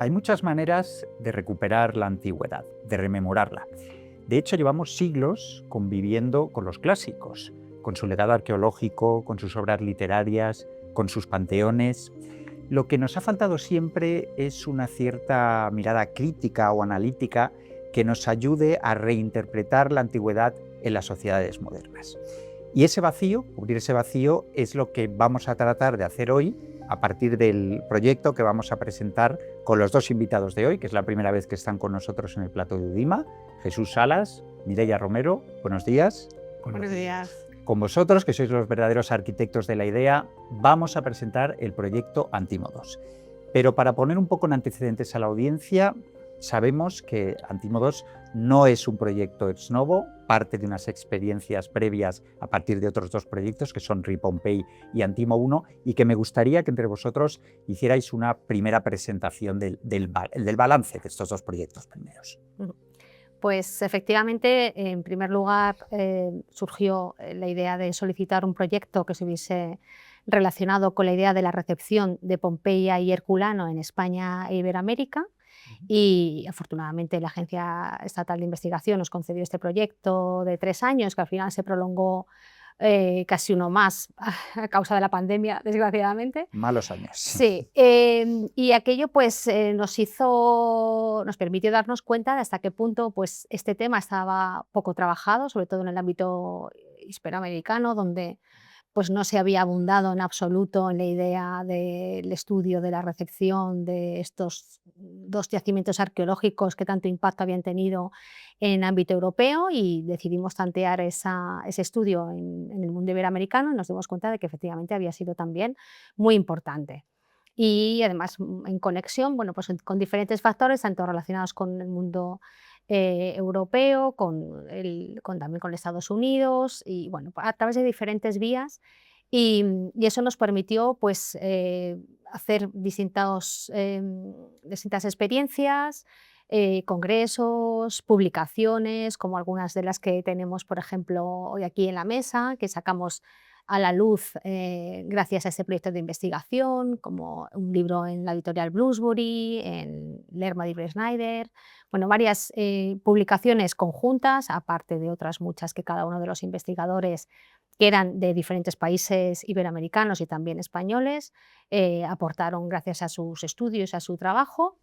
Hay muchas maneras de recuperar la antigüedad, de rememorarla. De hecho, llevamos siglos conviviendo con los clásicos, con su legado arqueológico, con sus obras literarias, con sus panteones. Lo que nos ha faltado siempre es una cierta mirada crítica o analítica que nos ayude a reinterpretar la antigüedad en las sociedades modernas. Y ese vacío, cubrir ese vacío, es lo que vamos a tratar de hacer hoy a partir del proyecto que vamos a presentar con los dos invitados de hoy, que es la primera vez que están con nosotros en el plató de Udima, Jesús Salas, Mireia Romero. Buenos días. Buenos días. Con vosotros, que sois los verdaderos arquitectos de la idea, vamos a presentar el proyecto Antímodos. Pero para poner un poco en antecedentes a la audiencia, sabemos que Antímodos no es un proyecto ex novo, parte de unas experiencias previas a partir de otros dos proyectos que son RePompei y Antimo 1, y que me gustaría que entre vosotros hicierais una primera presentación del balance de estos dos proyectos primeros. Pues efectivamente, en primer lugar, surgió la idea de solicitar un proyecto que se hubiese relacionado con la idea de la recepción de Pompeya y Herculano en España e Iberoamérica. Y afortunadamente la Agencia Estatal de Investigación nos concedió este proyecto de 3 años, que al final se prolongó casi uno más a causa de la pandemia, desgraciadamente. Malos años. Sí, y aquello pues, nos permitió darnos cuenta de hasta qué punto pues, este tema estaba poco trabajado, sobre todo en el ámbito hispanoamericano, donde pues no se había abundado en absoluto en la idea del estudio de la recepción de estos dos yacimientos arqueológicos que tanto impacto habían tenido en ámbito europeo, y decidimos tantear ese estudio en el mundo iberoamericano y nos dimos cuenta de que efectivamente había sido también muy importante. Y además en conexión, bueno, pues con diferentes factores, tanto relacionados con el mundo europeo, también con Estados Unidos, y bueno, a través de diferentes vías, y eso nos permitió pues, hacer distintas experiencias, congresos, publicaciones, como algunas de las que tenemos, por ejemplo, hoy aquí en la mesa, que sacamos a la luz gracias a este proyecto de investigación, como un libro en la editorial Bloomsbury, en Lerma de Schneider, bueno, varias publicaciones conjuntas, aparte de otras muchas que cada uno de los investigadores, que eran de diferentes países iberoamericanos y también españoles, aportaron gracias a sus estudios, a su trabajo.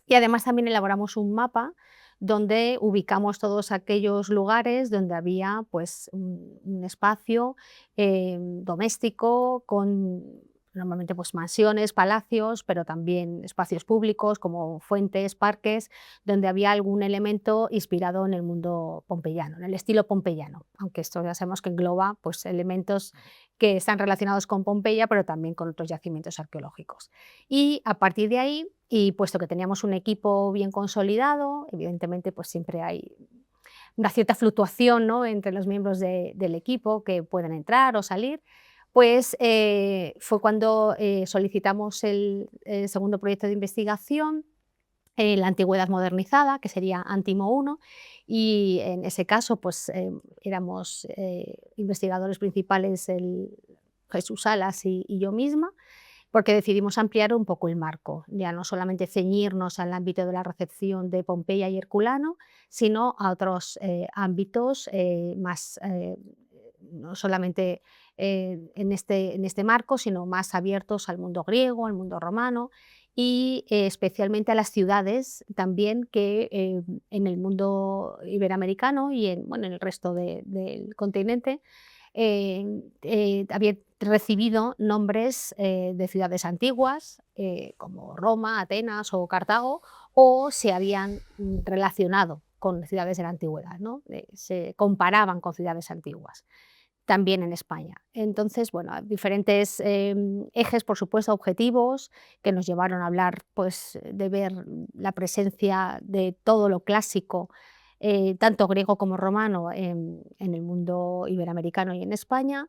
Y además también elaboramos un mapa donde ubicamos todos aquellos lugares donde había pues, un espacio doméstico con normalmente pues, mansiones, palacios, pero también espacios públicos como fuentes, parques, donde había algún elemento inspirado en el mundo pompeyano, en el estilo pompeyano, aunque esto ya sabemos que engloba pues, elementos que están relacionados con Pompeya, pero también con otros yacimientos arqueológicos. Y a partir de ahí, y puesto que teníamos un equipo bien consolidado, evidentemente pues siempre hay una cierta fluctuación, ¿no?, entre los miembros del equipo que pueden entrar o salir, pues fue cuando solicitamos el segundo proyecto de investigación, la antigüedad modernizada, que sería Antimo 1, y en ese caso pues, éramos investigadores principales Jesús Salas y yo misma, porque decidimos ampliar un poco el marco, ya no solamente ceñirnos al ámbito de la recepción de Pompeya y Herculano, sino a otros ámbitos más, no solamente en este marco, sino más abiertos al mundo griego, al mundo romano, y especialmente a las ciudades también que en el mundo iberoamericano y en el resto del continente había recibido nombres de ciudades antiguas, como Roma, Atenas o Cartago, o se habían relacionado con ciudades de la antigüedad, ¿no? Se comparaban con ciudades antiguas, también en España. Entonces, bueno, diferentes ejes, por supuesto, objetivos, que nos llevaron a hablar pues, de ver la presencia de todo lo clásico, tanto griego como romano, en el mundo iberoamericano y en España,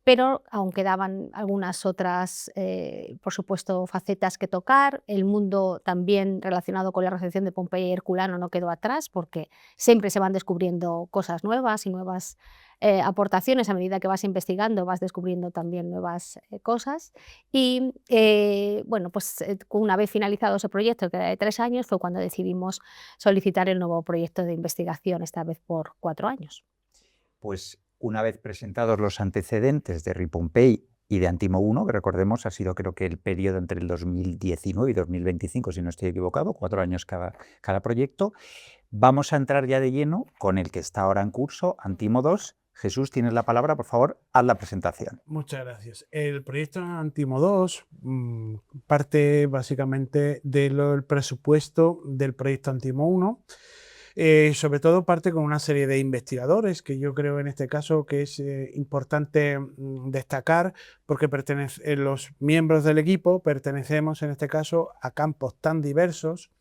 pero aún quedaban algunas otras, por supuesto, facetas que tocar. El mundo también relacionado con la recepción de Pompeya y Herculano no quedó atrás, porque siempre se van descubriendo cosas nuevas y nuevas aportaciones a medida que vas investigando, vas descubriendo también nuevas cosas. Y bueno, pues una vez finalizado ese proyecto, que era de 3 años, fue cuando decidimos solicitar el nuevo proyecto de investigación, esta vez por 4 años. Pues una vez presentados los antecedentes de Ripompey y de Antimo 1, que recordemos ha sido creo que el periodo entre el 2019 y 2025, si no estoy equivocado, 4 años cada proyecto, vamos a entrar ya de lleno con el que está ahora en curso, Antimo 2. Jesús, tienes la palabra, por favor, haz la presentación. Muchas gracias. El proyecto Antimo 2 parte básicamente del presupuesto del proyecto Antimo 1. Sobre todo parte con una serie de investigadores que yo creo en este caso que es importante destacar porque los miembros del equipo pertenecemos en este caso a campos tan diversos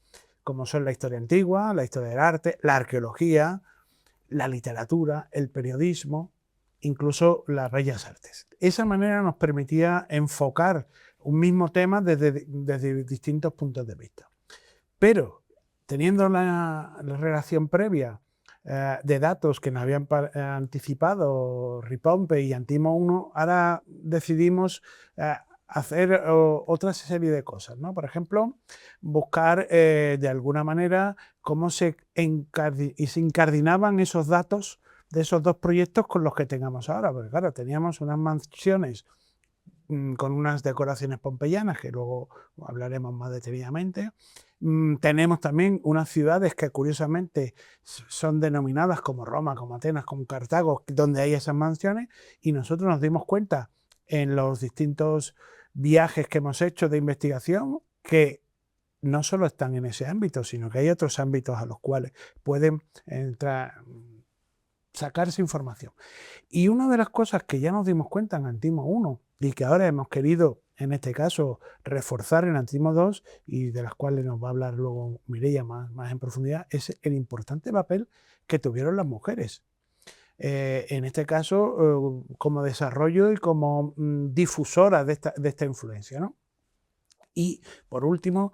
como son la historia antigua, la historia del arte, la arqueología, la literatura, el periodismo, incluso las bellas artes. Esa manera nos permitía enfocar un mismo tema desde distintos puntos de vista. Pero teniendo la relación previa de datos que nos habían anticipado Ripompey y Antimo 1, ahora decidimos hacer otra serie de cosas, ¿no? Por ejemplo, buscar de alguna manera cómo se incardinaban esos datos de esos dos proyectos con los que tengamos ahora, porque claro, teníamos unas mansiones con unas decoraciones pompeyanas, que luego hablaremos más detenidamente. Tenemos también unas ciudades que curiosamente son denominadas como Roma, como Atenas, como Cartago, donde hay esas mansiones, y nosotros nos dimos cuenta en los distintos viajes que hemos hecho de investigación que no solo están en ese ámbito, sino que hay otros ámbitos a los cuales pueden sacarse información. Y una de las cosas que ya nos dimos cuenta en Antimo 1 y que ahora hemos querido, en este caso, reforzar en Antimo 2 y de las cuales nos va a hablar luego Mireia más en profundidad, es el importante papel que tuvieron las mujeres. En este caso, como desarrollo y como difusora de esta influencia, ¿no? Y, por último,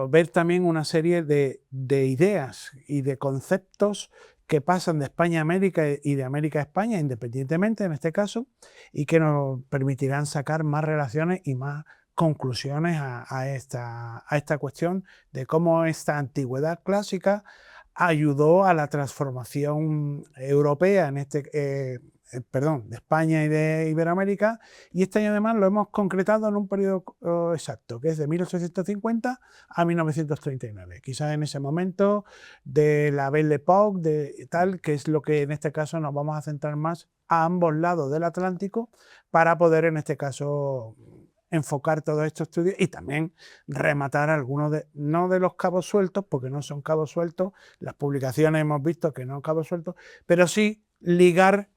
ver también una serie de ideas y de conceptos que pasan de España a América y de América a España, independientemente en este caso, y que nos permitirán sacar más relaciones y más conclusiones a esta cuestión de cómo esta antigüedad clásica ayudó a la transformación europea, de España y de Iberoamérica, y este año además lo hemos concretado en un periodo exacto, que es de 1850 a 1939, quizás en ese momento de la Belle Époque, de tal, que es lo que en este caso nos vamos a centrar más a ambos lados del Atlántico para poder en este caso enfocar todos estos estudios y también rematar algunos no de los cabos sueltos, porque no son cabos sueltos, las publicaciones hemos visto que no cabos sueltos, pero sí ligar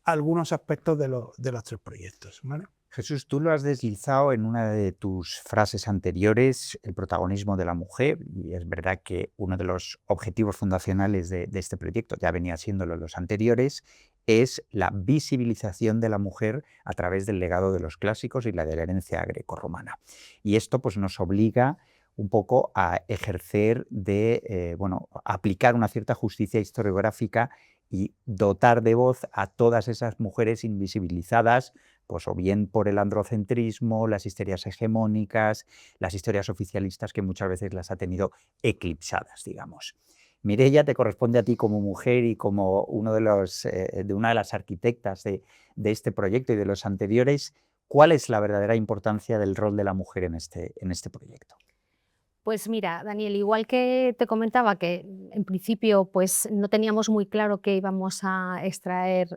algunos aspectos de los 3 proyectos, ¿vale? Jesús, tú lo has deslizado en una de tus frases anteriores, el protagonismo de la mujer, y es verdad que uno de los objetivos fundacionales de este proyecto, ya venía siéndolo en los anteriores, es la visibilización de la mujer a través del legado de los clásicos y la de la herencia grecorromana. Y esto pues, nos obliga un poco a ejercer aplicar una cierta justicia historiográfica y dotar de voz a todas esas mujeres invisibilizadas, pues o bien por el androcentrismo, las histerias hegemónicas, las historias oficialistas que muchas veces las ha tenido eclipsadas, digamos. Mireia, te corresponde a ti como mujer y como una de las arquitectas de este proyecto y de los anteriores, ¿cuál es la verdadera importancia del rol de la mujer en este proyecto? Pues mira, Daniel, igual que te comentaba que en principio pues no teníamos muy claro qué íbamos a extraer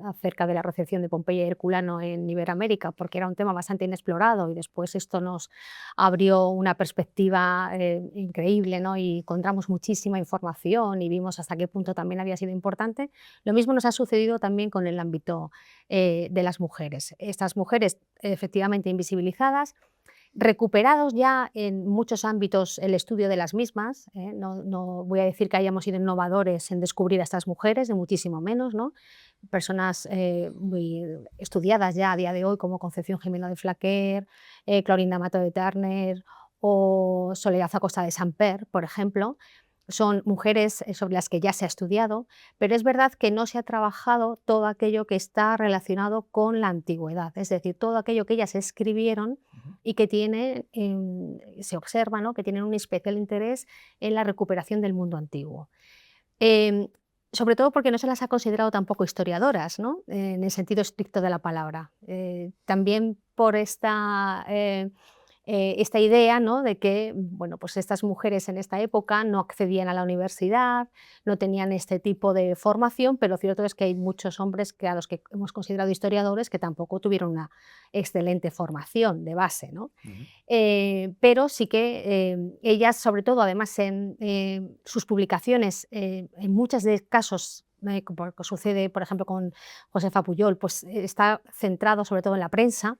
acerca de la recepción de Pompeya y Herculano en Iberoamérica, porque era un tema bastante inexplorado y después esto nos abrió una perspectiva increíble, ¿no? Y encontramos muchísima información y vimos hasta qué punto también había sido importante. Lo mismo nos ha sucedido también con el ámbito de las mujeres. Estas mujeres efectivamente invisibilizadas, recuperados ya en muchos ámbitos el estudio de las mismas, no voy a decir que hayamos sido innovadores en descubrir a estas mujeres, ni muchísimo menos, ¿no? Personas muy estudiadas ya a día de hoy como Concepción Gimeno de Flaquer, Clorinda Mato de Turner o Soledad Acosta de Samper, por ejemplo, son mujeres sobre las que ya se ha estudiado, pero es verdad que no se ha trabajado todo aquello que está relacionado con la antigüedad, es decir, todo aquello que ellas escribieron y que tiene, se observa, ¿no?, que tienen un especial interés en la recuperación del mundo antiguo. Em, Sobre todo porque no se las ha considerado tampoco historiadoras, ¿no?, en el sentido estricto de la palabra. También por esta idea, ¿no?, de que, bueno, pues estas mujeres en esta época no accedían a la universidad, no tenían este tipo de formación, pero lo cierto es que hay muchos hombres a los que hemos considerado historiadores que tampoco tuvieron una excelente formación de base, ¿no? Pero sí que ellas, sobre todo, además en sus publicaciones, en muchos de casos, como sucede, por ejemplo, con Josefa Pujol, pues está centrado sobre todo en la prensa,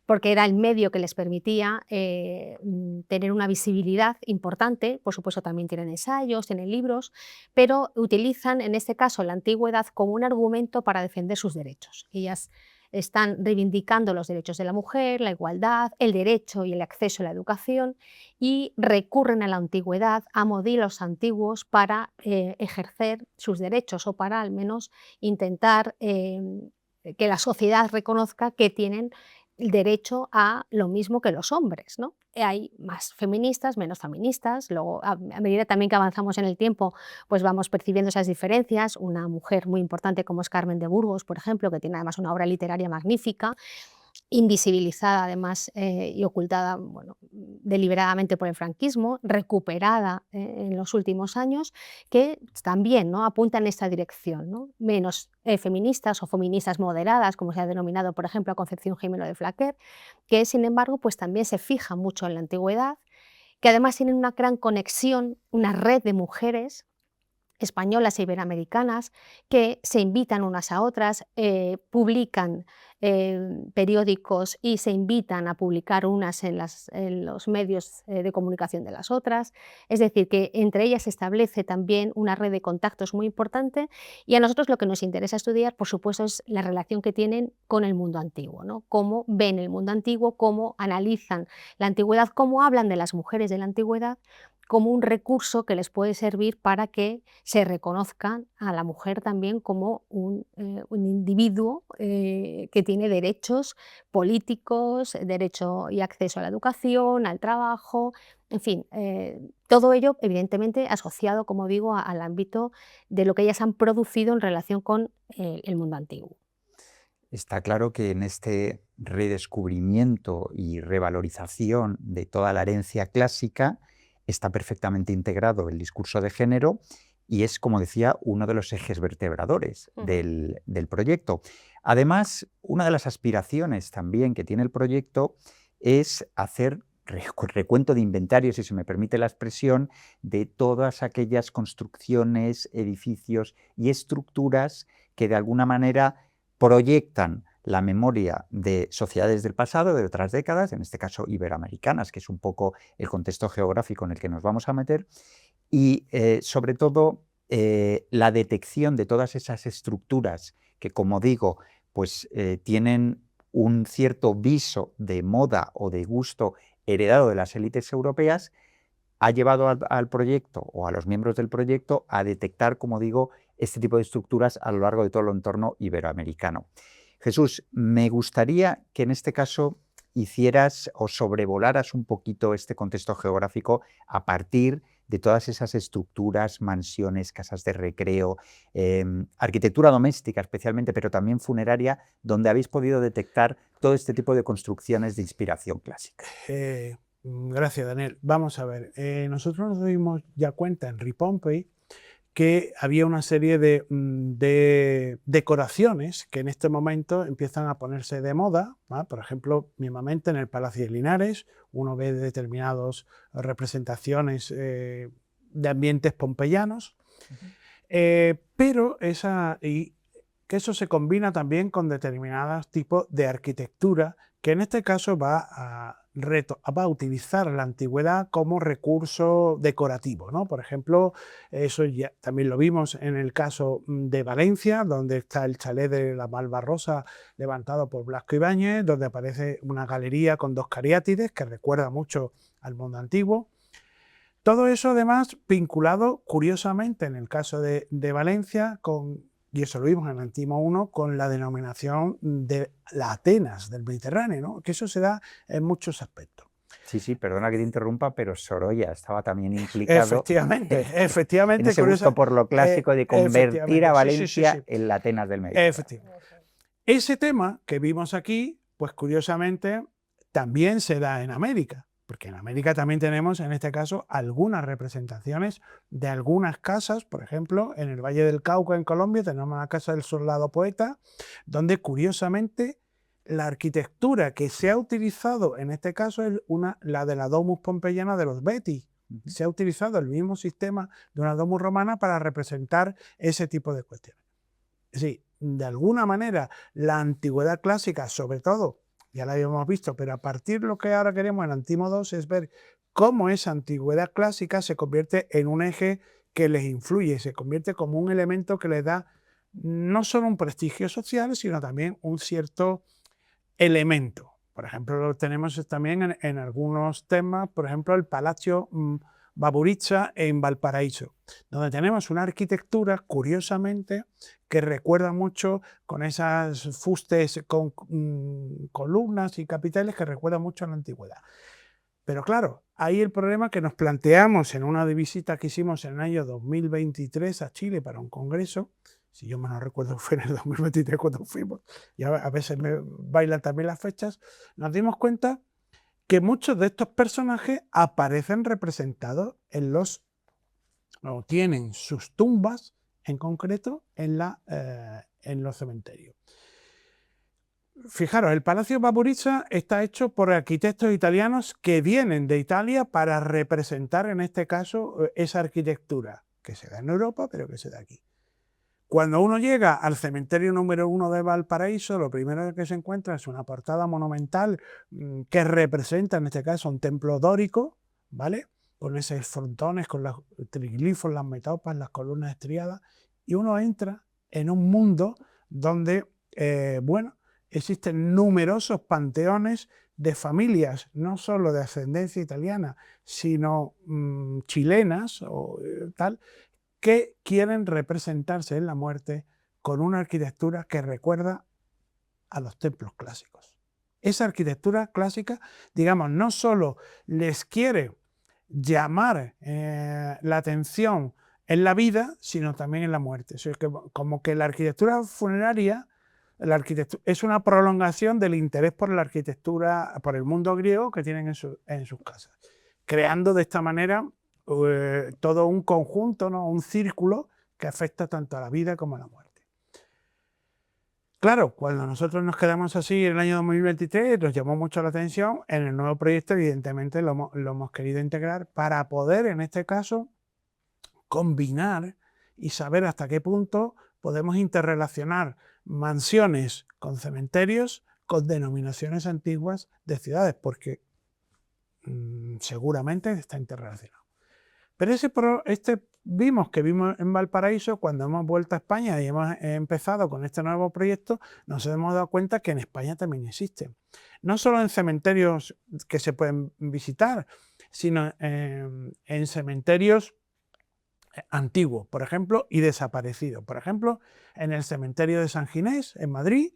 porque era el medio que les permitía tener una visibilidad importante. Por supuesto, también tienen ensayos, tienen libros, pero utilizan, en este caso, la antigüedad como un argumento para defender sus derechos. Ellas están reivindicando los derechos de la mujer, la igualdad, el derecho y el acceso a la educación, y recurren a la antigüedad, a modelos antiguos para ejercer sus derechos, o para al menos intentar que la sociedad reconozca que tienen el derecho a lo mismo que los hombres, ¿no? Hay más feministas, menos feministas. Luego, a medida también que avanzamos en el tiempo, pues vamos percibiendo esas diferencias. Una mujer muy importante como es Carmen de Burgos, por ejemplo, que tiene además una obra literaria magnífica, invisibilizada además y ocultada, bueno, deliberadamente por el franquismo, recuperada en los últimos años, que también, ¿no?, apunta en esta dirección, ¿no? Menos feministas o feministas moderadas, como se ha denominado, por ejemplo, a Concepción Gimeno de Flaquer, que sin embargo pues también se fija mucho en la antigüedad, que además tienen una gran conexión, una red de mujeres españolas e iberoamericanas que se invitan unas a otras, publican periódicos y se invitan a publicar unas en los medios de comunicación de las otras. Es decir, que entre ellas se establece también una red de contactos muy importante, y a nosotros lo que nos interesa estudiar, por supuesto, es la relación que tienen con el mundo antiguo, ¿no? Cómo ven el mundo antiguo, cómo analizan la antigüedad, cómo hablan de las mujeres de la antigüedad como un recurso que les puede servir para que se reconozcan a la mujer también como un individuo que tiene derechos políticos, derecho y acceso a la educación, al trabajo, en fin, todo ello evidentemente asociado, como digo, al ámbito de lo que ellas han producido en relación con el mundo antiguo. Está claro que en este redescubrimiento y revalorización de toda la herencia clásica está perfectamente integrado el discurso de género y es, como decía, uno de los ejes vertebradores del proyecto. Además, una de las aspiraciones también que tiene el proyecto es hacer recuento de inventario, si se me permite la expresión, de todas aquellas construcciones, edificios y estructuras que de alguna manera proyectan la memoria de sociedades del pasado, de otras décadas, en este caso iberoamericanas, que es un poco el contexto geográfico en el que nos vamos a meter, y sobre todo la detección de todas esas estructuras que, como digo, pues tienen un cierto viso de moda o de gusto heredado de las élites europeas, ha llevado al proyecto o a los miembros del proyecto a detectar, como digo, este tipo de estructuras a lo largo de todo el entorno iberoamericano. Jesús, me gustaría que en este caso hicieras o sobrevolaras un poquito este contexto geográfico a partir de todas esas estructuras, mansiones, casas de recreo, arquitectura doméstica especialmente, pero también funeraria, donde habéis podido detectar todo este tipo de construcciones de inspiración clásica. Gracias, Daniel. Vamos a ver, nosotros nos dimos ya cuenta en Ripompey que había una serie de decoraciones que en este momento empiezan a ponerse de moda, ¿va? Por ejemplo, mismamente en el Palacio de Linares uno ve determinadas representaciones de ambientes pompeyanos, pero que eso se combina también con determinados tipos de arquitectura que en este caso va a utilizar la antigüedad como recurso decorativo, ¿no? Por ejemplo, eso ya también lo vimos en el caso de Valencia, donde está el chalet de la Malvarrosa levantado por Blasco Ibáñez, donde aparece una galería con dos cariátides que recuerda mucho al mundo antiguo. Todo eso además vinculado curiosamente en el caso de Valencia y eso lo vimos en Antimo I, con la denominación de la Atenas del Mediterráneo, ¿no? Que eso se da en muchos aspectos. Sí, sí, perdona que te interrumpa, pero Sorolla estaba también implicado Efectivamente. en ese gusto por lo clásico de convertir a Valencia en la Atenas del Mediterráneo. Efectivamente. Ese tema que vimos aquí, pues curiosamente también se da en América, porque en América también tenemos, en este caso, algunas representaciones de algunas casas. Por ejemplo, en el Valle del Cauca, en Colombia, tenemos la Casa del Soldado Poeta, donde curiosamente la arquitectura que se ha utilizado en este caso es la de la Domus Pompeyana de los Betis. Se ha utilizado el mismo sistema de una Domus romana para representar ese tipo de cuestiones. Sí, de alguna manera la antigüedad clásica, sobre todo, ya la habíamos visto, pero a partir de lo que ahora queremos en Antimo II es ver cómo esa antigüedad clásica se convierte en un eje que les influye, se convierte como un elemento que les da no solo un prestigio social, sino también un cierto elemento. Por ejemplo, lo tenemos también en algunos temas, por ejemplo, el Palacio Baburiza en Valparaíso, donde tenemos una arquitectura, curiosamente, que recuerda mucho con esas fustes con columnas y capiteles que recuerda mucho a la antigüedad. Pero claro, ahí el problema que nos planteamos en una visita que hicimos en el año 2023 a Chile para un congreso, si yo me no recuerdo fue en el 2023 cuando fuimos, y a veces me bailan también las fechas, nos dimos cuenta que muchos de estos personajes aparecen representados o tienen sus tumbas en concreto en los cementerios. Fijaros, el Palacio Baburiza está hecho por arquitectos italianos que vienen de Italia para representar en este caso esa arquitectura que se da en Europa, pero que se da aquí. Cuando uno llega al cementerio número 1 de Valparaíso, lo primero que se encuentra es una portada monumental que representa, en este caso, un templo dórico, ¿vale? Con esos frontones, con los triglifos, las metopas, las columnas estriadas, y uno entra en un mundo donde, existen numerosos panteones de familias, no solo de ascendencia italiana, sino chilenas o tal, que quieren representarse en la muerte con una arquitectura que recuerda a los templos clásicos. Esa arquitectura clásica, digamos, no solo les quiere llamar la atención en la vida, sino también en la muerte. O sea, como que la arquitectura funeraria es una prolongación del interés por la arquitectura, por el mundo griego que tienen en sus casas, creando de esta manera todo un conjunto, ¿no? Un círculo que afecta tanto a la vida como a la muerte. Claro, cuando nosotros nos quedamos así en el año 2023, nos llamó mucho la atención. En el nuevo proyecto, evidentemente, lo hemos querido integrar para poder, en este caso, combinar y saber hasta qué punto podemos interrelacionar mansiones con cementerios con denominaciones antiguas de ciudades, porque seguramente está interrelacionado. Pero vimos en Valparaíso, cuando hemos vuelto a España y hemos empezado con este nuevo proyecto, nos hemos dado cuenta que en España también existen. No solo en cementerios que se pueden visitar, sino en cementerios antiguos, por ejemplo, y desaparecidos. Por ejemplo, en el cementerio de San Ginés, en Madrid,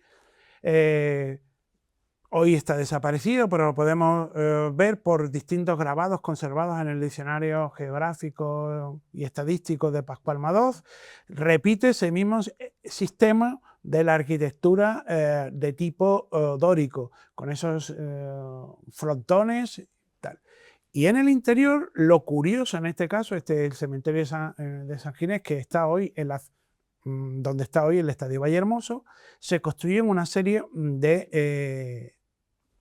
hoy está desaparecido, pero lo podemos ver por distintos grabados conservados en el Diccionario Geográfico y Estadístico de Pascual Madoz. Repite ese mismo sistema de la arquitectura de tipo dórico, con esos frontones y tal. Y en el interior, lo curioso en este caso, el cementerio de San Ginés, que está hoy donde está hoy el Estadio Vallehermoso, se construyen una serie de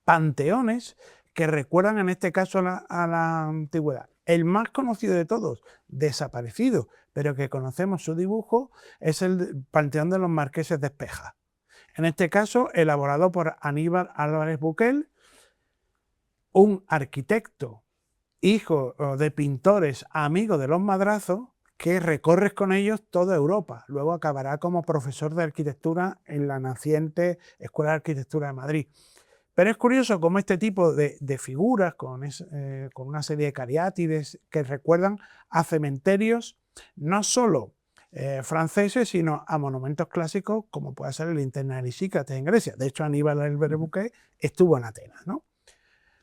panteones que recuerdan en este caso a la antigüedad. El más conocido de todos, desaparecido, pero que conocemos su dibujo, es el Panteón de los Marqueses de Espeja. En este caso, elaborado por Aníbal Álvarez Buquel, un arquitecto, hijo de pintores, amigo de los Madrazos, que recorre con ellos toda Europa. Luego acabará como profesor de arquitectura en la naciente Escuela de Arquitectura de Madrid. Pero es curioso cómo este tipo de figuras con una serie de cariátides que recuerdan a cementerios no solo franceses, sino a monumentos clásicos como puede ser el Interna Erisícrates en Grecia. De hecho, Aníbal el Buque estuvo en Atenas, ¿no?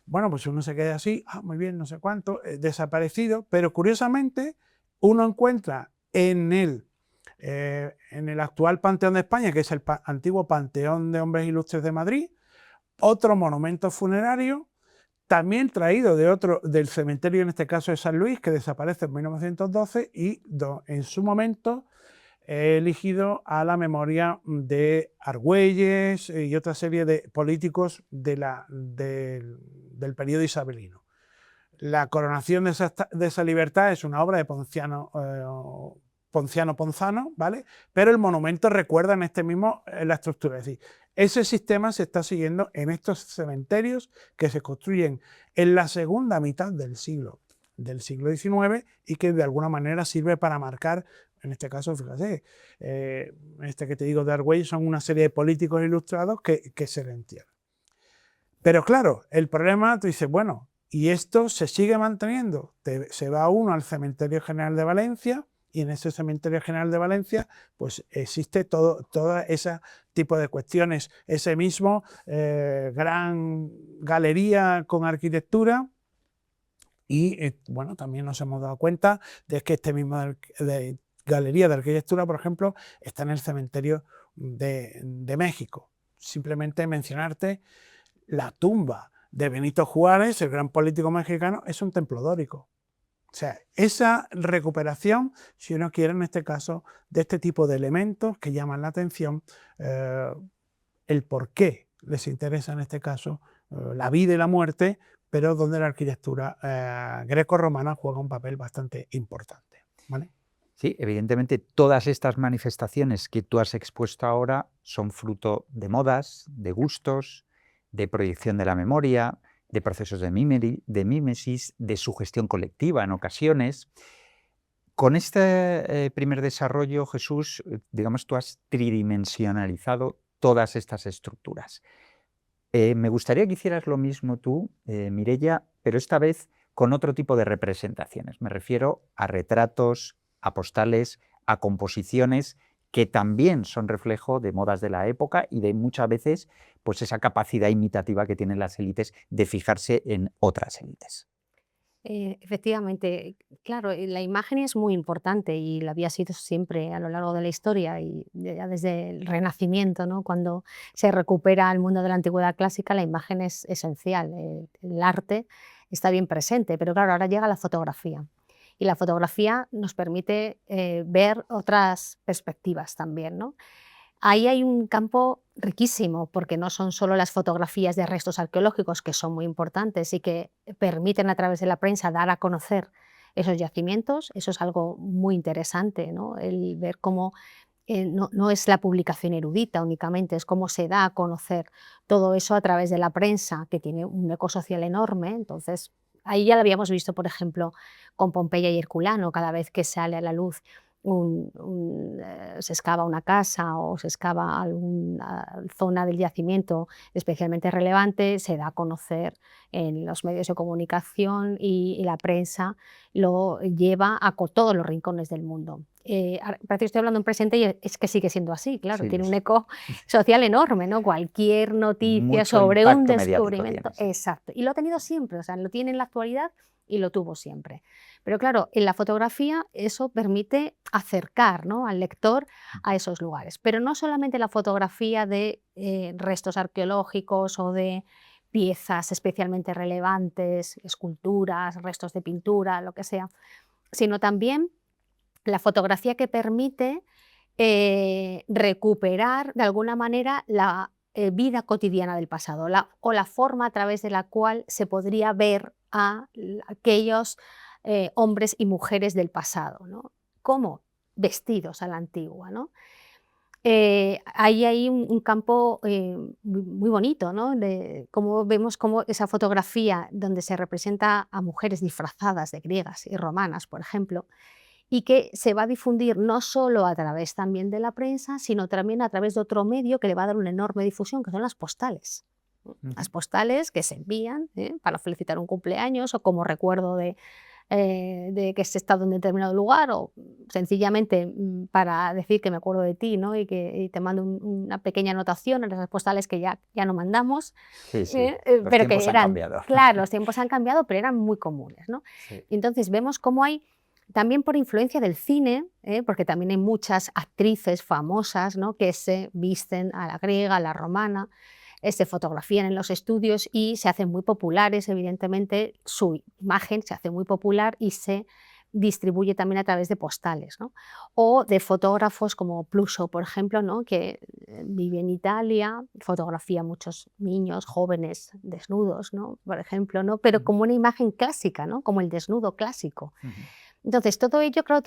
Bueno, pues uno se queda así, muy bien, no sé cuánto, desaparecido, pero curiosamente uno encuentra en el actual Panteón de España, que es el antiguo Panteón de Hombres Ilustres de Madrid, otro monumento funerario, también traído del cementerio, en este caso de San Luis, que desaparece en 1912 y en su momento eligido a la memoria de Argüelles y otra serie de políticos del periodo isabelino. La coronación de esa libertad es una obra de Ponciano Ponzano, ¿vale? Pero el monumento recuerda la estructura. Es decir, ese sistema se está siguiendo en estos cementerios que se construyen en la segunda mitad del siglo XIX y que de alguna manera sirve para marcar, en este caso, fíjate, que te digo de Argüelles son una serie de políticos ilustrados que se le entierran. Pero claro, el problema, tú dices, bueno, y esto se sigue manteniendo. Se va uno al Cementerio General de Valencia y en ese Cementerio General de Valencia pues existe todo ese tipo de cuestiones, ese mismo gran galería con arquitectura y bueno, también nos hemos dado cuenta de que este mismo galería de arquitectura, por ejemplo, está en el Cementerio de México. Simplemente mencionarte la tumba de Benito Juárez, el gran político mexicano, es un templo dórico. O sea, esa recuperación, si uno quiere en este caso, de este tipo de elementos que llaman la atención, el por qué les interesa en este caso la vida y la muerte, pero donde la arquitectura greco-romana juega un papel bastante importante, ¿vale? Sí, evidentemente todas estas manifestaciones que tú has expuesto ahora son fruto de modas, de gustos, de proyección de la memoria, de procesos de mímesis, de sugestión colectiva en ocasiones. Con este primer desarrollo, Jesús, digamos, tú has tridimensionalizado todas estas estructuras. Me gustaría que hicieras lo mismo tú, Mireia, pero esta vez con otro tipo de representaciones. Me refiero a retratos, a postales, a composiciones que también son reflejo de modas de la época y de muchas veces pues esa capacidad imitativa que tienen las élites de fijarse en otras élites. Efectivamente, claro, la imagen es muy importante y lo había sido siempre a lo largo de la historia y ya desde el Renacimiento, ¿no? Cuando se recupera el mundo de la antigüedad clásica, la imagen es esencial, el arte está bien presente, pero claro, ahora llega la fotografía y la fotografía nos permite ver otras perspectivas también, ¿no? Ahí hay un campo riquísimo, porque no son solo las fotografías de restos arqueológicos, que son muy importantes y que permiten a través de la prensa dar a conocer esos yacimientos. Eso es algo muy interesante, ¿no? El ver cómo no es la publicación erudita únicamente, es cómo se da a conocer todo eso a través de la prensa, que tiene un eco social enorme. Entonces, ahí ya lo habíamos visto, por ejemplo, con Pompeya y Herculano, cada vez que sale a la luz se excava una casa o se excava alguna zona del yacimiento especialmente relevante, se da a conocer en los medios de comunicación y la prensa lo lleva a todos los rincones del mundo. Parece que estoy hablando en presente y es que sigue siendo así, claro, Sí, tiene lo un sé. eco social enorme, ¿no? Cualquier noticia Mucho sobre un impacto mediático descubrimiento, tiene, sí. exacto, y lo ha tenido siempre, o sea, lo tiene en la actualidad y lo tuvo siempre. Pero claro, en la fotografía eso permite acercar, ¿no?, al lector a esos lugares. Pero no solamente la fotografía de restos arqueológicos o de piezas especialmente relevantes, esculturas, restos de pintura, lo que sea, sino también la fotografía que permite recuperar de alguna manera la vida cotidiana del pasado o la forma a través de la cual se podría ver a aquellos hombres y mujeres del pasado, ¿no? Como vestidos a la antigua, ¿no? Ahí hay un campo muy bonito, ¿no? De cómo vemos cómo esa fotografía donde se representa a mujeres disfrazadas de griegas y romanas, por ejemplo, y que se va a difundir no solo a través también de la prensa, sino también a través de otro medio que le va a dar una enorme difusión, que son las postales. Las postales que se envían para felicitar un cumpleaños o como recuerdo de que has estado en determinado lugar o sencillamente para decir que me acuerdo de ti, ¿no? Y te mando una pequeña anotación en esas postales que ya no mandamos, Sí, sí, los pero que tiempos han eran, cambiado. claro, los tiempos han cambiado, pero eran muy comunes, ¿no? Sí. Y entonces vemos cómo hay, también por influencia del cine, porque también hay muchas actrices famosas, ¿no? Que se visten a la griega, a la romana, se fotografían en los estudios y se hacen muy populares, evidentemente, su imagen se hace muy popular y se distribuye también a través de postales, ¿no? O de fotógrafos como Pluso, por ejemplo, ¿no? Que vive en Italia, fotografía a muchos niños, jóvenes desnudos, ¿no? Por ejemplo, ¿no? Pero como una imagen clásica, ¿no? Como el desnudo clásico. Entonces, todo ello, claro,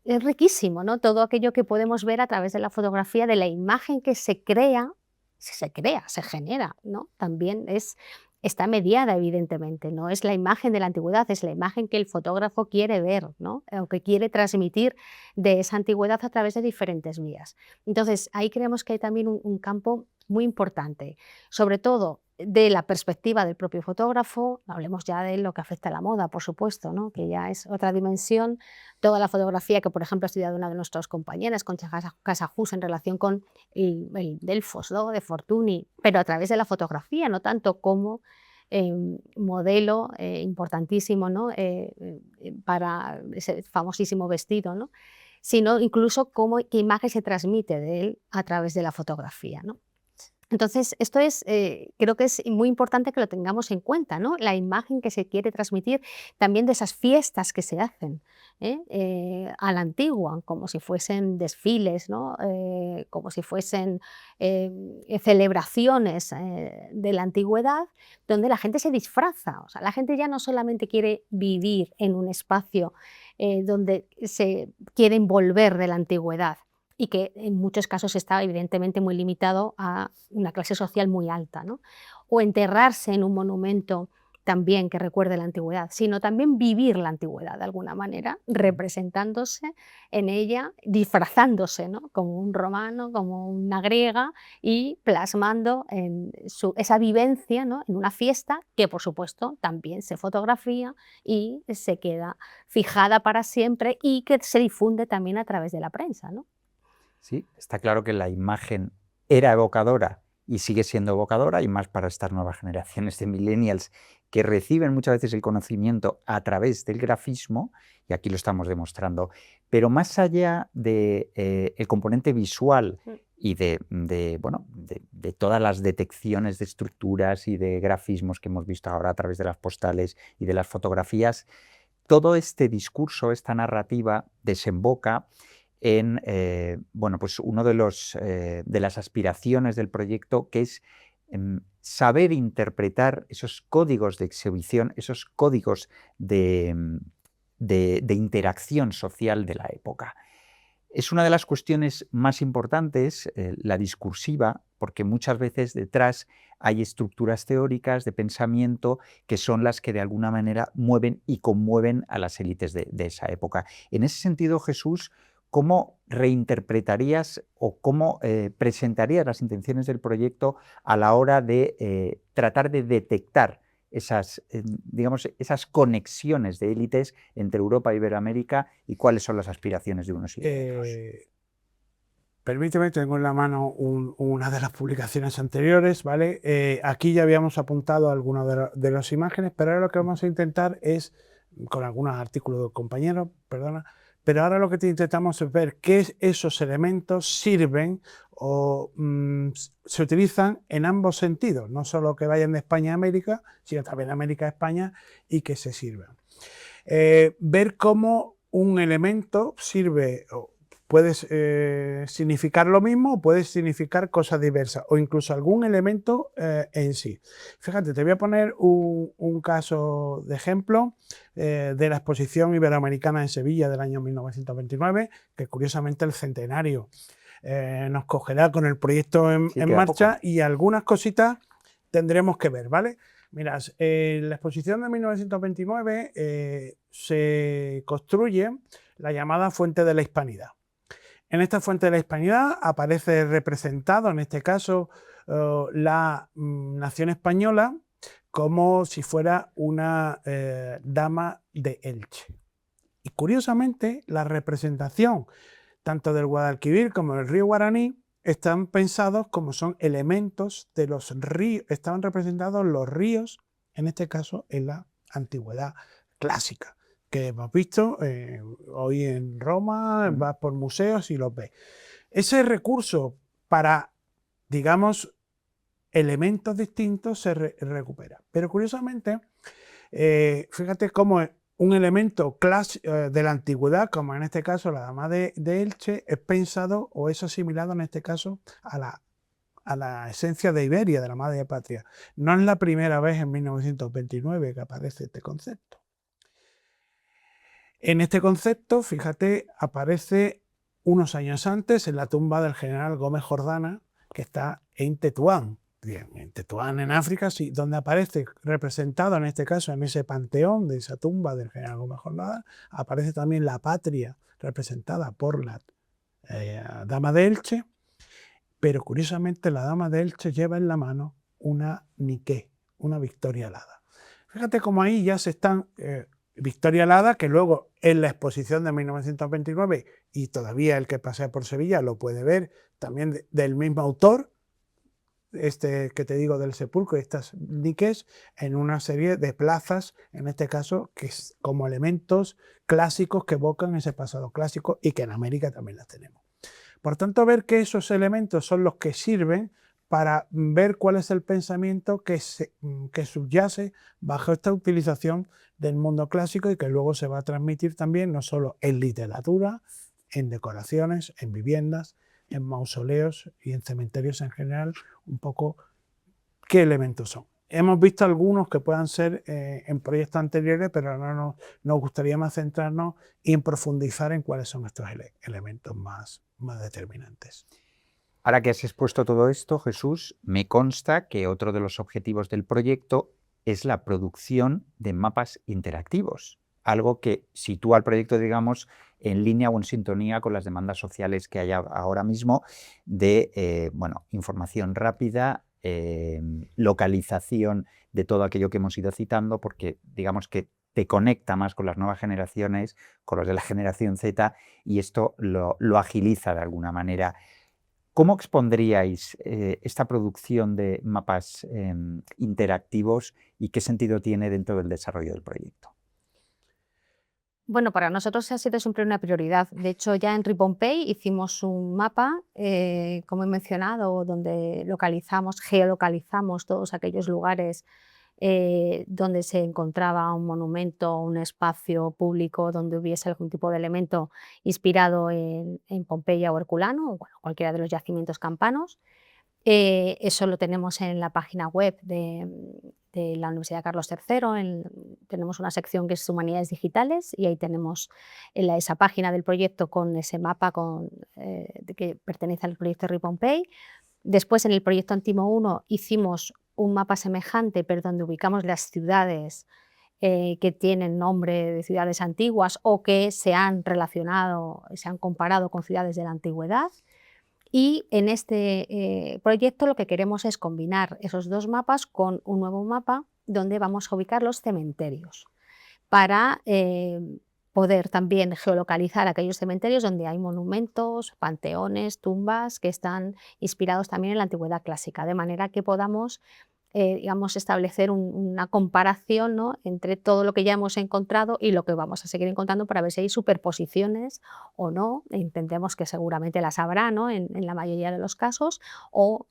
es riquísimo, ¿no? Todo aquello que podemos ver a través de la fotografía, de la imagen que se crea, se genera, ¿no? También está mediada, evidentemente, no es la imagen de la antigüedad, es la imagen que el fotógrafo quiere ver, ¿no? O que quiere transmitir de esa antigüedad a través de diferentes vías. Entonces, ahí creemos que hay también un campo muy importante, sobre todo de la perspectiva del propio fotógrafo, hablemos ya de lo que afecta a la moda, por supuesto, ¿no? Que ya es otra dimensión, toda la fotografía que, por ejemplo, ha estudiado una de nuestras compañeras, Concha Casajus, en relación con el Delfos, ¿no? De Fortuny, pero a través de la fotografía, no tanto como modelo importantísimo, ¿no? Para ese famosísimo vestido, ¿no? Sino incluso qué imagen se transmite de él a través de la fotografía, ¿no? Entonces, esto creo que es muy importante que lo tengamos en cuenta, ¿no? La imagen que se quiere transmitir también de esas fiestas que se hacen a la antigua, como si fuesen desfiles, ¿no? Como si fuesen celebraciones de la antigüedad, donde la gente se disfraza. O sea, la gente ya no solamente quiere vivir en un espacio donde se quiere envolver de la antigüedad, y que en muchos casos está evidentemente muy limitado a una clase social muy alta, ¿no? O enterrarse en un monumento también que recuerde la antigüedad, sino también vivir la antigüedad de alguna manera, representándose en ella, disfrazándose, ¿no? Como un romano, como una griega y plasmando esa vivencia, ¿no? En una fiesta que, por supuesto, también se fotografía y se queda fijada para siempre y que se difunde también a través de la prensa, ¿no? Sí, está claro que la imagen era evocadora y sigue siendo evocadora, y más para estas nuevas generaciones de millennials que reciben muchas veces el conocimiento a través del grafismo, y aquí lo estamos demostrando. Pero más allá del componente visual y de todas las detecciones de estructuras y de grafismos que hemos visto ahora a través de las postales y de las fotografías, todo este discurso, esta narrativa, desemboca en pues uno de las aspiraciones del proyecto, que es saber interpretar esos códigos de exhibición, esos códigos de interacción social de la época. Es una de las cuestiones más importantes, la discursiva, porque muchas veces detrás hay estructuras teóricas de pensamiento que son las que de alguna manera mueven y conmueven a las élites de esa época. En ese sentido, Jesús, ¿cómo reinterpretarías o cómo presentarías las intenciones del proyecto a la hora de tratar de detectar esas conexiones de élites entre Europa e Iberoamérica, y cuáles son las aspiraciones de unos y de otros? Permíteme, tengo en la mano una de las publicaciones anteriores, ¿vale? Aquí ya habíamos apuntado algunas de las imágenes, pero ahora lo que vamos a intentar es, con algunos artículos de compañeros, perdona, pero ahora lo que intentamos es ver qué esos elementos sirven o se utilizan en ambos sentidos, no solo que vayan de España a América, sino también de América a España, y que se sirvan. Ver cómo un elemento sirve, puede significar lo mismo o puede significar cosas diversas, o incluso algún elemento en sí. Fíjate, te voy a poner un caso de ejemplo de la exposición iberoamericana en Sevilla del año 1929, que curiosamente el centenario nos cogerá con el proyecto en marcha, y algunas cositas tendremos que ver, ¿vale? Mirad, la exposición de 1929 se construye la llamada Fuente de la Hispanidad. En esta Fuente de la Hispanidad aparece representado, en este caso, la nación española como si fuera una dama de Elche. Y curiosamente, la representación tanto del Guadalquivir como del río Guaraní están pensados como son elementos de los ríos, estaban representados los ríos, en este caso en la antigüedad clásica, que hemos visto hoy en Roma, vas por museos y los ves. Ese recurso para, digamos, elementos distintos se recupera. Pero curiosamente, fíjate cómo un elemento de la antigüedad, como en este caso la dama de Elche, es pensado o es asimilado en este caso a la esencia de Iberia, de la madre patria. No es la primera vez en 1929 que aparece este concepto. En este concepto, fíjate, aparece unos años antes en la tumba del general Gómez Jordana, que está en Tetuán. Bien, en Tetuán, en África, sí, donde aparece representado en este caso en ese panteón de esa tumba del general Gómez Jordana, aparece también la patria representada por la dama de Elche, pero curiosamente la dama de Elche lleva en la mano una niqué, una Victoria alada. Fíjate cómo ahí ya se están... Victoria alada, que luego en la exposición de 1929, y todavía el que pasea por Sevilla lo puede ver, también del mismo autor, este que te digo del sepulcro, estas niques, en una serie de plazas, en este caso, que es como elementos clásicos que evocan ese pasado clásico y que en América también las tenemos. Por tanto, ver que esos elementos son los que sirven para ver cuál es el pensamiento que subyace bajo esta utilización del mundo clásico y que luego se va a transmitir también no solo en literatura, en decoraciones, en viviendas, en mausoleos y en cementerios en general, un poco qué elementos son. Hemos visto algunos que puedan ser en proyectos anteriores, pero ahora nos gustaría más centrarnos y en profundizar en cuáles son estos elementos más determinantes. Ahora que has expuesto todo esto, Jesús, me consta que otro de los objetivos del proyecto es la producción de mapas interactivos, algo que sitúa al proyecto, digamos, en línea o en sintonía con las demandas sociales que hay ahora mismo de información rápida, localización de todo aquello que hemos ido citando, porque digamos que te conecta más con las nuevas generaciones, con los de la generación Z, y esto lo agiliza de alguna manera. ¿Cómo expondríais esta producción de mapas interactivos y qué sentido tiene dentro del desarrollo del proyecto? Bueno, para nosotros ha sido siempre una prioridad. De hecho, ya en Ripompey hicimos un mapa, como he mencionado, donde geolocalizamos todos aquellos lugares donde se encontraba un monumento, un espacio público donde hubiese algún tipo de elemento inspirado en Pompeya o Herculano, o bueno, cualquiera de los yacimientos campanos. Eso lo tenemos en la página web de la Universidad Carlos III. Tenemos una sección que es Humanidades Digitales y ahí tenemos esa página del proyecto con ese mapa que pertenece al proyecto Ripompey. Después, en el proyecto Antimo 1 hicimos un mapa semejante, pero donde ubicamos las ciudades que tienen nombre de ciudades antiguas o que se han relacionado, se han comparado con ciudades de la antigüedad. Y en este proyecto lo que queremos es combinar esos dos mapas con un nuevo mapa donde vamos a ubicar los cementerios para poder también geolocalizar aquellos cementerios donde hay monumentos, panteones, tumbas que están inspirados también en la antigüedad clásica, de manera que podamos establecer una comparación, ¿no?, entre todo lo que ya hemos encontrado y lo que vamos a seguir encontrando para ver si hay superposiciones o no. Entendemos que seguramente las habrá, ¿no?, en la mayoría de los casos, o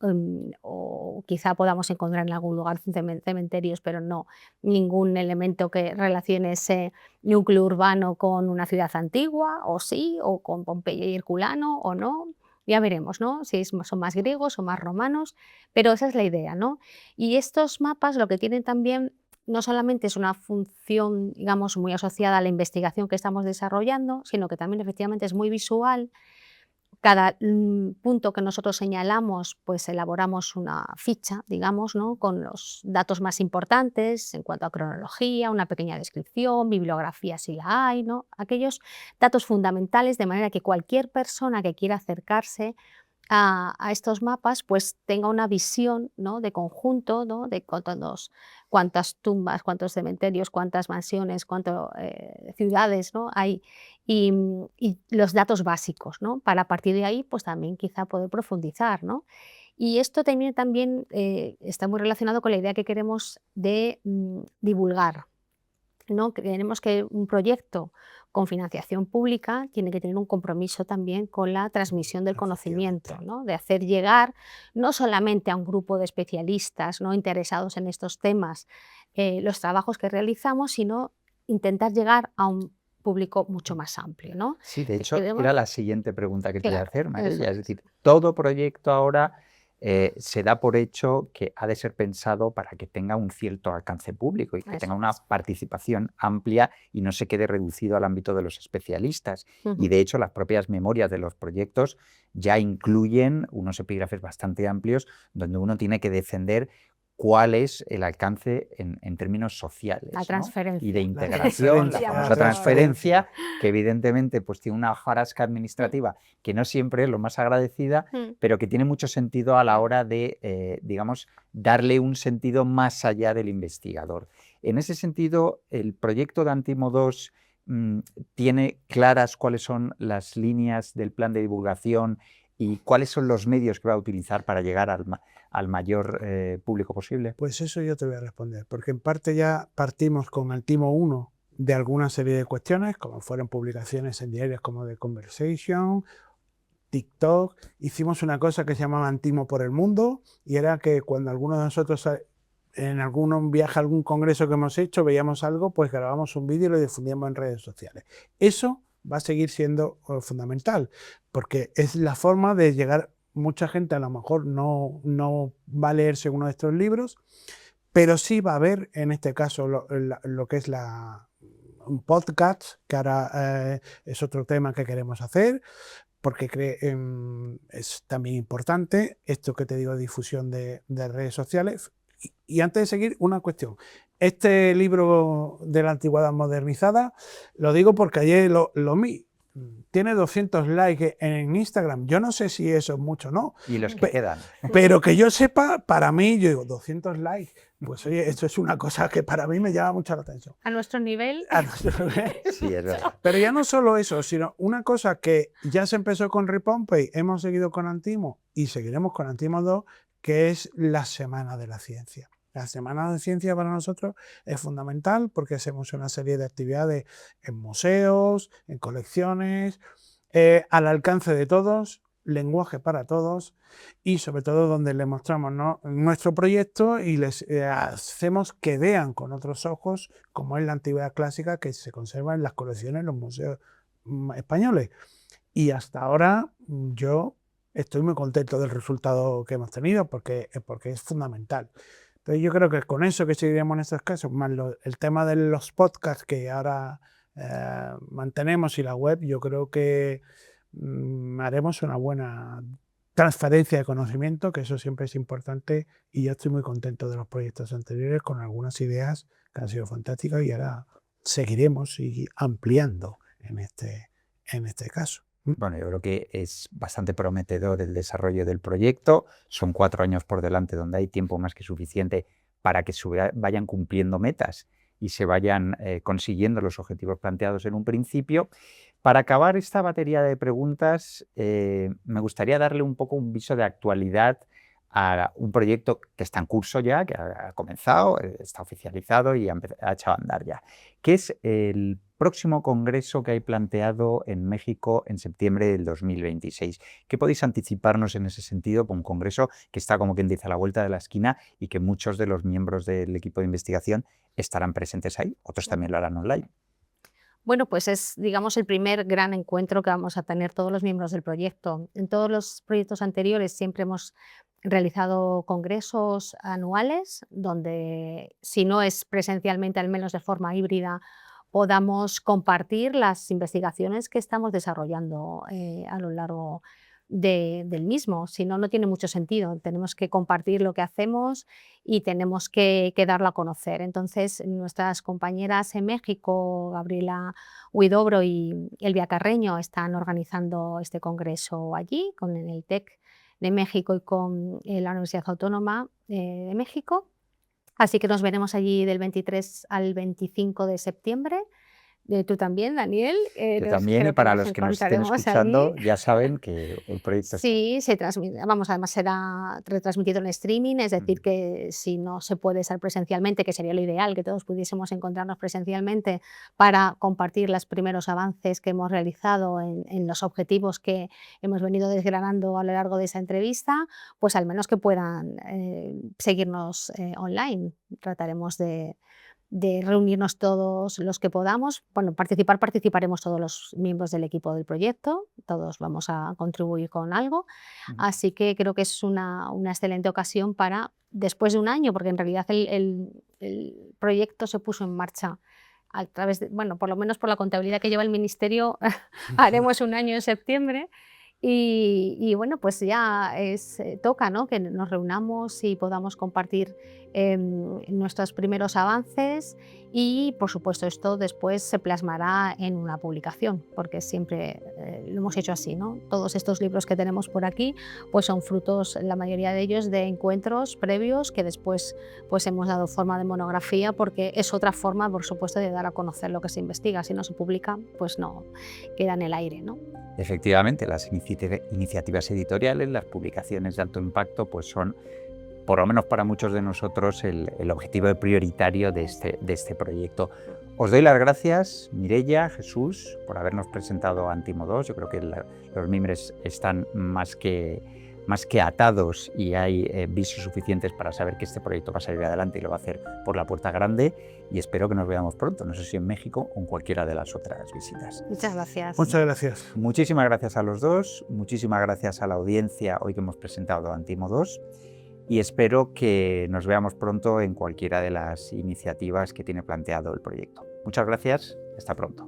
quizá podamos encontrar en algún lugar cementerios, pero no ningún elemento que relacione ese núcleo urbano con una ciudad antigua, o sí, o con Pompeya y Herculano, o no. Ya veremos, ¿no?, si son más griegos o más romanos, pero esa es la idea, ¿no? Y estos mapas lo que tienen también no solamente es una función, digamos, muy asociada a la investigación que estamos desarrollando, sino que también efectivamente es muy visual. Cada punto que nosotros señalamos, pues elaboramos una ficha, digamos, ¿no?, con los datos más importantes en cuanto a cronología, una pequeña descripción, bibliografía si la hay, ¿no?, aquellos datos fundamentales, de manera que cualquier persona que quiera acercarse a estos mapas, pues tenga una visión, ¿no?, de conjunto, ¿no?, de cuántas tumbas, cuántos cementerios, cuántas mansiones, cuántas ciudades, ¿no?, hay, y los datos básicos, ¿no?, para a partir de ahí pues también quizá poder profundizar, ¿no? Y esto también está muy relacionado con la idea que queremos de divulgar, ¿no? Queremos que un proyecto con financiación pública tiene que tener un compromiso también con la transmisión del conocimiento, Efectivamente. ¿no? De hacer llegar no solamente a un grupo de especialistas, ¿no?, interesados en estos temas, los trabajos que realizamos, sino intentar llegar a un público mucho más amplio, ¿no? Sí, de hecho, Queremos, era la siguiente pregunta que te iba a claro, hacer, eso Mireia. Es es. decir, todo proyecto ahora se da por hecho que ha de ser pensado para que tenga un cierto alcance público y que tenga Eso una es. participación amplia y no se quede reducido al ámbito de los especialistas. Y Ujú. de hecho, las propias memorias de los proyectos ya incluyen unos epígrafes bastante amplios donde uno tiene que defender cuál es el alcance en términos La sociales, ¿no? Y de transferencia. La integración, la transferencia, la famosa transferencia. transferencia, que evidentemente pues tiene una hojarasca Mm, administrativa que no siempre es lo más agradecida, mm. pero que tiene mucho sentido a la hora de, digamos, darle un sentido más allá del investigador. En ese sentido, el proyecto de Antimo 2 tiene claras cuáles son las líneas del plan de divulgación y cuáles son los medios que va a utilizar para llegar al mayor público posible. Pues eso yo te voy a responder, porque en parte ya partimos con el Timo 1 de alguna serie de cuestiones, como fueron publicaciones en diarios como The Conversation, TikTok. Hicimos una cosa que se llamaba Antimo por el Mundo, y era que cuando alguno de nosotros en algún viaje a algún congreso que hemos hecho, veíamos algo, pues grabamos un vídeo y lo difundíamos en redes sociales. Eso va a seguir siendo fundamental, porque es la forma de llegar. Mucha gente a lo mejor no va a leerse uno de estos libros, pero sí va a ver en este caso lo que es un podcast, que ahora es otro tema que queremos hacer, porque es también importante esto que te digo, difusión de redes sociales. Y antes de seguir, una cuestión. Este libro de la antigüedad modernizada, lo digo porque ayer lo vi. Tiene 200 likes en Instagram. Yo no sé si eso es mucho o no, Y los que quedan. pero que yo sepa, para mí, yo digo, 200 likes. Pues oye, esto es una cosa que para mí me llama mucho la atención. A nuestro nivel. Sí, es verdad. Pero ya no solo eso, sino una cosa que ya se empezó con Ripompey, hemos seguido con Antimo y seguiremos con Antimo 2, que es la Semana de la Ciencia. La Semana de Ciencia para nosotros es fundamental porque hacemos una serie de actividades en museos, en colecciones, al alcance de todos, lenguaje para todos, y sobre todo donde les mostramos, ¿no?, nuestro proyecto y les hacemos que vean con otros ojos cómo es la antigüedad clásica que se conserva en las colecciones en los museos españoles. Y hasta ahora yo estoy muy contento del resultado que hemos tenido porque es fundamental. Entonces yo creo que con eso que seguiremos en estos casos, más el tema de los podcasts que ahora mantenemos y la web, yo creo que haremos una buena transferencia de conocimiento, que eso siempre es importante, y yo estoy muy contento de los proyectos anteriores con algunas ideas que han sido fantásticas y ahora seguiremos y ampliando en este caso. Bueno, yo creo que es bastante prometedor el desarrollo del proyecto. Son 4 años por delante donde hay tiempo más que suficiente para que se vayan cumpliendo metas y se vayan consiguiendo los objetivos planteados en un principio. Para acabar esta batería de preguntas, me gustaría darle un poco un viso de actualidad a un proyecto que está en curso ya, que ha comenzado, está oficializado y ha echado a andar ya, que es el próximo congreso que hay planteado en México en septiembre del 2026. ¿Qué podéis anticiparnos en ese sentido por un congreso que está, como quien dice, a la vuelta de la esquina y que muchos de los miembros del equipo de investigación estarán presentes ahí? Otros también lo harán online. Bueno, pues es, digamos, el primer gran encuentro que vamos a tener todos los miembros del proyecto. En todos los proyectos anteriores siempre hemos realizado congresos anuales donde, si no es presencialmente, al menos de forma híbrida, podamos compartir las investigaciones que estamos desarrollando a lo largo del mismo. Si no, no tiene mucho sentido. Tenemos que compartir lo que hacemos y tenemos que darlo a conocer. Entonces, nuestras compañeras en México, Gabriela Huidobro y Elvia Carreño, están organizando este congreso allí, con el TEC de México y con la Universidad Autónoma de México. Así que nos veremos allí del 23 al 25 de septiembre. Tú también, Daniel. Yo también, y Creo que para nos los que nos estén encontraremos escuchando, allí. ya saben que el proyecto está. Sí, se transmite, vamos, además será retransmitido en streaming, es decir, Mm. que si no se puede estar presencialmente, que sería lo ideal, que todos pudiésemos encontrarnos presencialmente para compartir los primeros avances que hemos realizado en los objetivos que hemos venido desgranando a lo largo de esa entrevista, pues al menos que puedan seguirnos online. Trataremos de reunirnos todos los que podamos. Bueno, participaremos todos los miembros del equipo del proyecto, todos vamos a contribuir con algo, Ujú. así que creo que es una excelente ocasión para, después de un año, porque en realidad el proyecto se puso en marcha a través de, bueno, por lo menos por la contabilidad que lleva el Ministerio, haremos un año en septiembre. Bueno, pues ya toca, ¿no?, que nos reunamos y podamos compartir nuestros primeros avances y, por supuesto, esto después se plasmará en una publicación, porque siempre lo hemos hecho así, ¿no? Todos estos libros que tenemos por aquí pues son frutos, la mayoría de ellos, de encuentros previos que después pues hemos dado forma de monografía, porque es otra forma, por supuesto, de dar a conocer lo que se investiga. Si no se publica, pues no, queda en el aire, ¿no? Efectivamente, las iniciativas editoriales, las publicaciones de alto impacto, pues son, por lo menos para muchos de nosotros, el objetivo prioritario de este proyecto. Os doy las gracias, Mireia, Jesús, por habernos presentado Antimo 2. Yo creo que los mimbres están más que atados y hay visos suficientes para saber que este proyecto va a salir adelante y lo va a hacer por la puerta grande, y espero que nos veamos pronto, no sé si en México o en cualquiera de las otras visitas. Muchas gracias. Muchas gracias. Muchísimas gracias a los dos, muchísimas gracias a la audiencia hoy que hemos presentado Antimo 2, y espero que nos veamos pronto en cualquiera de las iniciativas que tiene planteado el proyecto. Muchas gracias, hasta pronto.